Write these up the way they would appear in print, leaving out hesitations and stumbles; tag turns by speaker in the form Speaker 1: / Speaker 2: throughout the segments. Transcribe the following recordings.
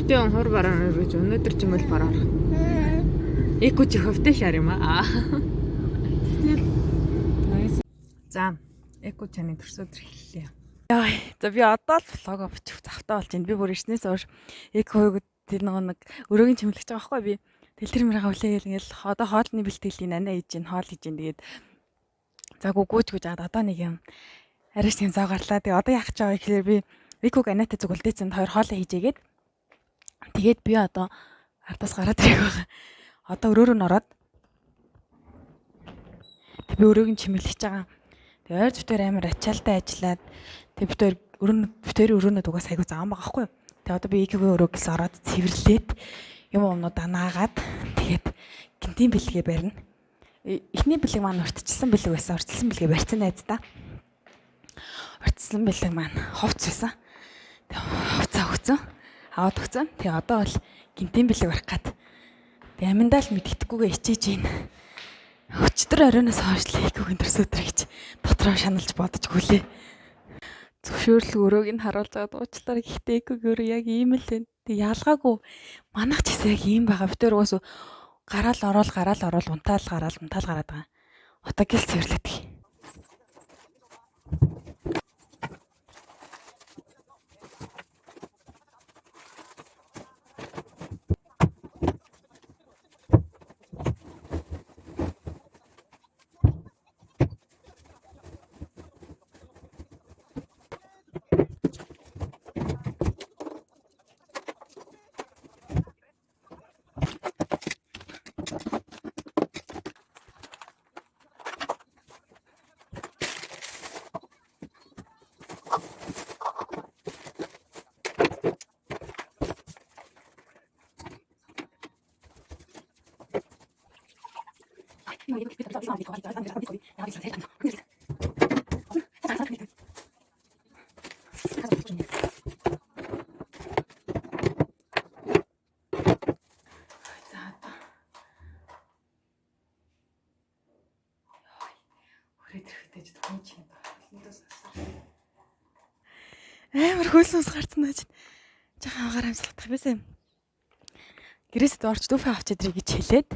Speaker 1: Өдөө хор бараа гэж өнөөдөр ч юм бол бараа. Эко чи хөвтэй шар юм аа. За, эко чаны төрсөдөр хэллээ. Яа, за би одоо л влог бичих завтаа болж байна. Би бүр ирснээс хойш эког тэр нэг өрөөгийн чимлэгч байгаа байхгүй би. Дэлгэр мэрага хүлээгээл ингээл одоо хоолны бэлтгэлийн анаа хийж гин хоол хийж гин тэгээд за гүүж жаад одоо нэг юм арайч тийм зав гарлаа. Тэгээ одоо яах гэж байгаа гэхээр би эког анатай зүгэлдээцэнд хоёр хоолоо хийжээгээд тэгээд би одоо ардаас гараад ирэх байгаа. Одоо өрөөрөө н ороод би өрөөгийн чимлэгч байгаа. Тэгээ ойр зүтээр амар ачаалтай ажиллаад тэг битээр өрөөнөд угаас айгу заан байгаа байхгүй юу. Тэгээ одоо би экигийн өрөөгөөс ороод цэвэрлээд юм уунуудаа наагаад тэгээд гинтийн бэлгээ барина. Эхний бэлэг маань уртчилсан бэлэг байсан. Уртчилсан бэлгээ барьсан найз та. Уртчилсан бэлэг маань ховц байсан. Тэгээ ховцаа өгцөн. Аваад өгцөн. Тэгээ одоо бол гинтийн бэлэг барих гад. Тэгээ аминдаа л мэдгэдэггүйгээ ичээж байна. Өчтөр оройноос хойш л экигийн төрсөдөр гэж дотроо шаналж бодожгүй лээ. Зөвшөөрлөг өрөөг нь харуулж байгаа дуучлаараа гэхдээ экигийн өрөө яг ийм л байна. Тэг ялгаагүй манайх ч гэсэн яг ийм байгаа. Битээр уус гараал орол унтаал гараад байгаа. Одоо гэл цэвэрлэдэг. Амар хөлсөөс гарцсан байж. Жаахан агаар амслах бисаа. Гэрээсд орч дүүфээ авчаад ирэй гэж хэлээд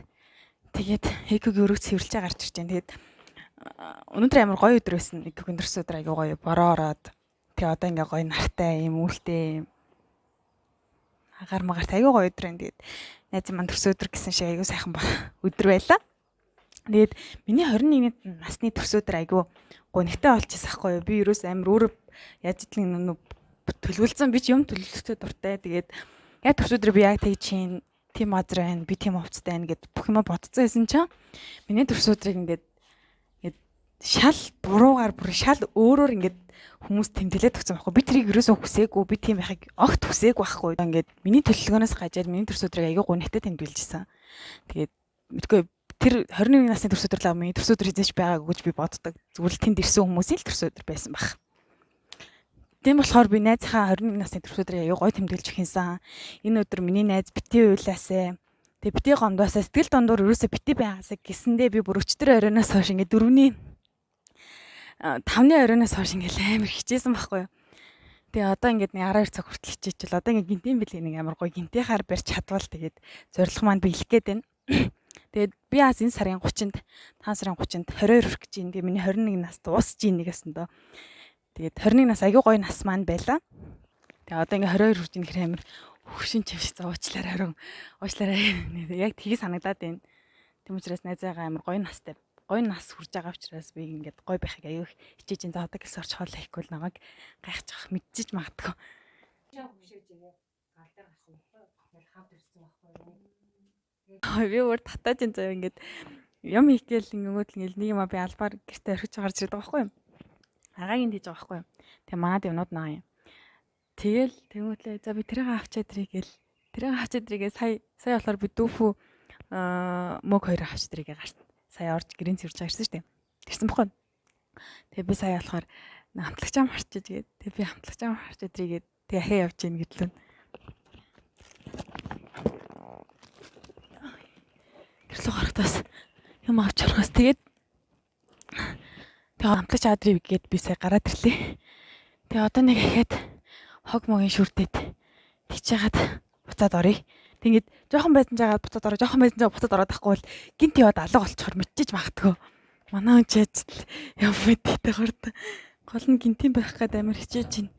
Speaker 1: тэгээд экигийн өрөөг цэвэрлж гарч ирж байна. Тэгээд өнөөдөр амар гоё өдөр байсан. Экигийн төрс өдөр аягүй гоё бороо ороод тэгээд одоо ингээ гоё нартай юм үлтэй агаар магарт аягүй гоё өдөр байна. Тэгээд найз маань төрс өдөр гэсэн шиг аягүй сайхан өдөр байлаа. Тэгээд миний 21 насны төрс өдөр аягүй гонигтай болчихсон байхгүй юу? Би ерөөс амар өөрөө яаж идлэн төлөвлөсөн би ч юм төлөвлөлтөд дуртай. Тэгээд яг төрс өдөр би яг тэгж чинь тим азар байна, би тим хувцтай байна гэд бүх юм бодцсон байсан чинь миний төрс өдрийг ингээд шал буруугаар бүр шал өөрөөр ингээд хүмүүс тэмдэглээд өгсөн байхгүй. Би тэрийг ерөөсөө хүсээгүй, би тийм байхыг огт хүсээгүй байхгүй. Ингээд миний төлөвлөгөөнөөс гажаад миний төрс өдрийг аягүй гонигтай тэмдэглэжсэн. Тэгээд мэдгүй тэр 21 насны төрс өдөр л миний төрс өдөр хийж байгаагүй гэж би боддог. Зүгээр л тэнд ирсэн хүмүүсийн л төрс өдөр байсан баг. Тийм болохоор би найзынхаа 21 насны төрс өдрийг аягүй гоё тэмдэглэж өгсөн. Энэ өдөр миний найз бити уйлаасаа. Тэгээ бити гомдоосаа сэтгэл дондор ерөөсөө бити байгаасаа гэсэндээ би бүр өчтөр оройноос хойш ингээд 4-ний 5-ны оройноос хойш ингээд амар хичээсэн байхгүй юу. Тэгээ одоо ингээд нэг 12 цаг хүртэл хичээчихвэл одоо ингээд гинтийн бэлэг нэг амар гоё гинтийнхаар барьж чадвал тэгээд зорилго маань биелэх гээд байна. Тэгээд би бас энэ сарын 30-нд 5 сарын 30-нд 22 хүрэх гэж юм. Тэгээ миний 21 нас дуусч ийн нэгсэн дөө. Тэгээд 21 нас аягүй гоё нас маань байлаа. Тэгээ одоо ингээ 22 хүрч ийн гэхээр амар хөвшин чивш зовоочлаараа яг тгий санагдаад байна. Тэм учраас найзаагаа амар гоё настай гоё нас хүрж байгаа учраас би ингээд гоё байхыг аягүй хичээж ин за одоо гис орч хоол хийхгүй л намайг гайхчих мэдчихэж магадгүй. Хөвшөөж ингээ гал дээр гарах юм байна. Ингээл хавд ирсэн байхгүй юу? Би өөр татаж ин зав ингээд юм хийгээл ингээд нэг юм би албаар гэртээ орхиж гарч ирдэг байхгүй юу? Агаагийн тийж байгаа байхгүй юу? Тэгээ манад юмнууд наа юм. Тэгэл тэгмэтлээ за би тэрийг авчаад ирээгээ сая болохоор би дүүфүү мөг хоёр авчаад ирээгээ гарсан. Сая орж гэрийн цэвэрж байгаа ирсэн шүү дээ. Тэрсэн бохгүй. Тэгээ би сая болохоор хамтлагчаа марчиж гээд тэгээ би хамтлагчаа марчаад ирээгээ тэгээ ахаа явж ийн гэдлээ. Гэрлөө гарахтаас юм авч харахаас тэгээд тэгээ хамтлагч адрыг гээд би сая гараад ирлээ. Тэгээ одоо нэг ахаад хог могийн шүрдээд тэгж яагаад буцаад оръё. Тэгээд жоохон байсан жагаад буцаад ороо, жоохон байсан жагаад буцаад ороод тахгүй бол гинт яваад алга болчихоор мэдчихэж магтгүй. Манай хүн ч ажил яв мэдтэй хорд. Гол нь гинтийн байх гээд амар хичээж байна.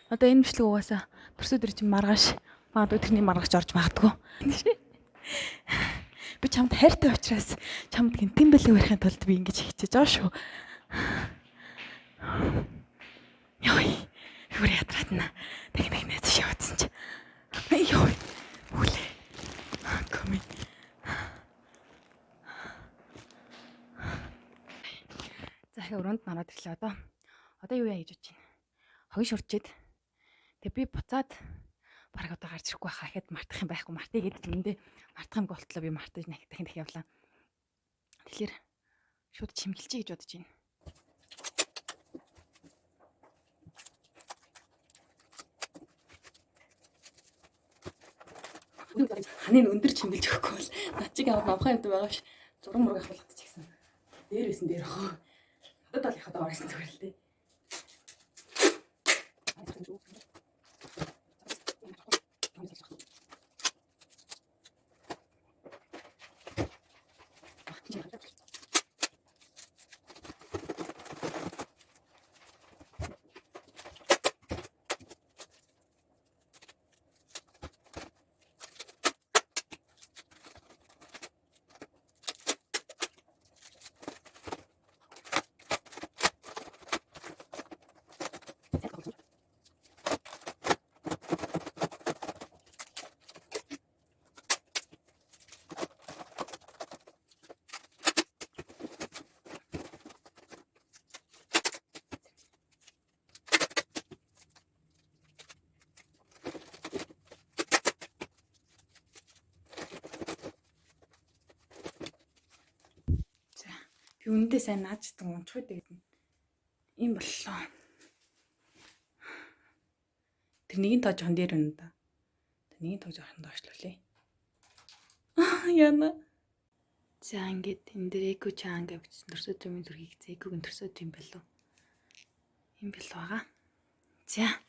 Speaker 1: Одоо энэ бичлэг угаасаа төрсөд ир чинь маргааш магадгүй тэрний маргааш орж магадгүй. Би чамд хайртай учраас чамд гинтийн бэлэг барихын тулд би ингэж хичээж байгаа шүү. Йой. Юу ятраадна. Тэг найз шивдсан чи. Йой. Үлээ. Коми. За их өрөөнд нараад ирлээ одоо. Одоо юу яа гэж бодож байна? Хогин шурчээд. Тэг би буцаад бараг одоо гарч ирэхгүй байхаа ихэд мартах юм байхгүй. Мартъя гэдэг юмдээ мартах юм болтлоо би мартаж дахин явлаа. Тэгэхээр шууд чимгэлчээ гэж бодож байна. Ханыг өндөр чимгэлж өгөхгүй бол над чиг аваад навхаа явдаг байгаа ш. Зураг мураг авах гэж гисэн. Дээрээс нь дээр ах. Одоо л яхад орсон зүгээр л дээ. Би үнэндээ сайн нааждаг унчхуйд гэдэг юм боллоо. Тэр нэгийн тоо жоон дээр өнө да. Тэр нэгийн тоо жоохон доошлуулъя. Яна. За ингээд энэ дээр эко чаанга бичсэн төрсөдрийн төрхийг экогийн төрсөдрийн болов. Юм бэл байгаа. За.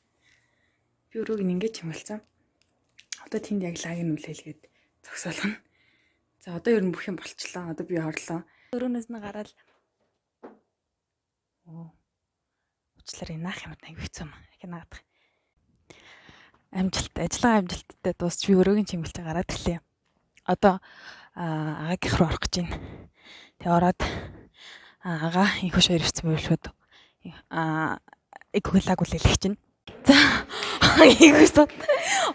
Speaker 1: Би өрөөг ингээд чимгэлцэн. Одоо тэнд яг лагийн үлээлгээд зогсоолгоно. За одоо ер нь бүх юм болчлоо. Одоо би орлоо. Өрөөнөөс нь гараад уучлаарай наах юм аяг хэцүү юм. Хянаадаг. Ажиллагаа амжилттай дуусч би өрөөгийн чимгэлж гараад ирлээ. Одоо агаагийнх руу орох гэж байна. Тэгээ ороод агаа инхүү хоёр ирсэн байл шүүд. Экоглаг үлээлгэж чинь. За инхүүс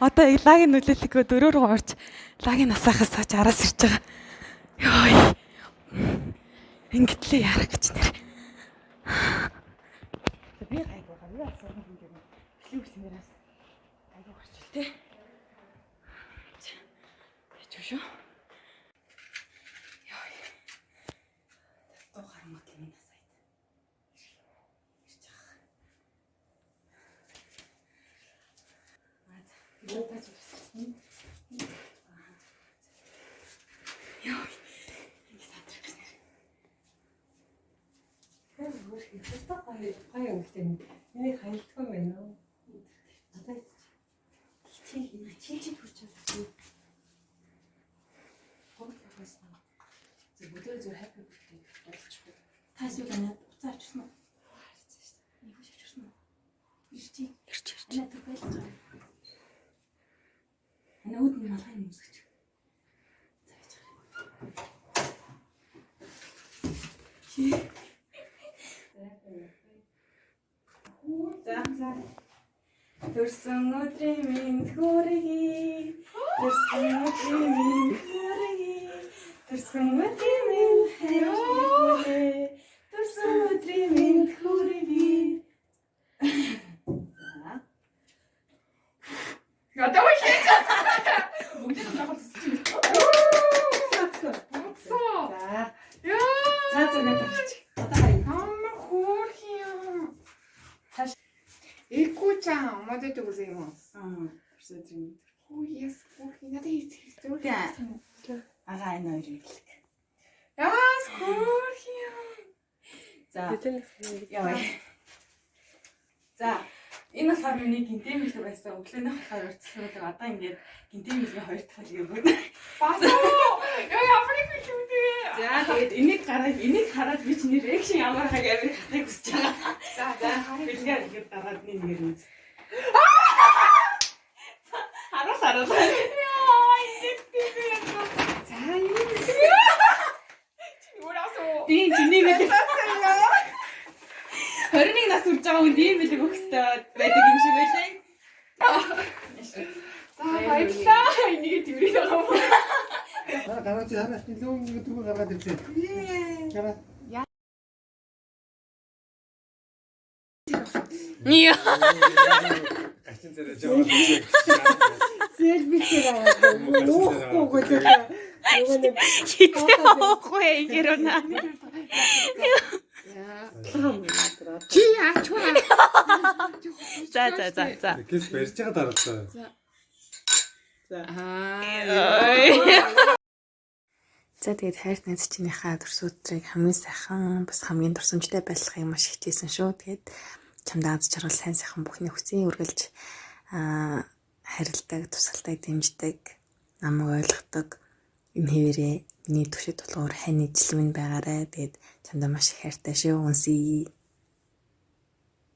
Speaker 1: одоо лагийн үлээлгөө дөрөөр орж лагийн насахаас цааш араас ирж байгаа. Йой. Ингэтлээ яарах гэж нэр. Би гайгүй юу асуух юм гээд бичлэгнээс гайгүй гарчил тээ. Яч шүү. Яа. Тоо гармат юм насаад. Ирж байгаа. Юу тааж байна? Яа. Хаяа үстэй. Миний хайлтгүй байна уу? Одоо чи хүрч байгаа. Хогт явсан. Зөв бүлээ зөв хаппи бүлээ болчихгүй. Та эсвэл анаа уцаа авчихсан уу? Нэг хүч авчихсан уу? Ирчи. Анаа түгэл байгаа. Анаа үүд нь малгай юм үсгэж. За яж байгаа. Чи За. Төрсөн өдрийн минь хүргэе. Төрсөн өдрийн минь хүргэе. Төрсөн өдрийн минь хүргэе. Төрсөн өдрийн минь хүргэе. За. Ядаа уу хийж байгаа. Бүгд нь дахиад зүсчих. За. Яа. За тэгэж. Одоо хаяа. Хамаа хөөрхий. Эко чаа модод үзээмээс. Тэрсэдрийн. Оо yes, хөөрхий надад хэлдэг. Агаа энэ хоёрыг хэлэх. Яас хөөрхий. За. Яа. За. Энэ болохоор миний гинтэмэл байсан. Өглөөнийх болохоор урьдчилсан бол одоо ингээд гинтэмлийн хоёр дахь хэлгээ бүгд. Бас ёо ямар их юм бэ? За тэгээд энийг хараад би чиний реакшн ямар хаг амир хатыг хүсэж байгаа. За бэлгээр ингээд дараад нэгээр үз. Хараа. Яа энэ тийм юм. За юу вэ? Юурасоо? Би чиний мэдээ. 21 нас үрж байгаа хүн ийм билэг өгөхтэй байдаг юм шиг байлаа. За баярлаа. Энийг тэмрээд байгаа юм.
Speaker 2: Гараад хараад нэлээд нэг түг гаргаад ирсэн. Гараа.
Speaker 1: Ниё.
Speaker 2: Гачин зэрэг жаа.
Speaker 3: Селбичээр аваад нуухгүй гэдэг.
Speaker 1: Хитээ оохгүй гэрүүнаа.
Speaker 3: Чи ачваа.
Speaker 1: За.
Speaker 2: Гэс барьж байгаа дараалаа.
Speaker 1: За тэгээд хайрт найз чинийхээ төрсөдрийг хамгийн сайхан бас хамгийн дурсамжтай байлгахыг маш хичээсэн шүү. Тэгээд чамд аз жаргал сайн сайхан бүхний хүсийн үргэлж харилдаг, тусалдаг, дэмждэг, намайг ойлгодог энэ хэвээрээ миний төвшөд тулгуур хань ижил минь байгаарэ. Тэгээд чамд маш их хайртай шүү. Үнсий.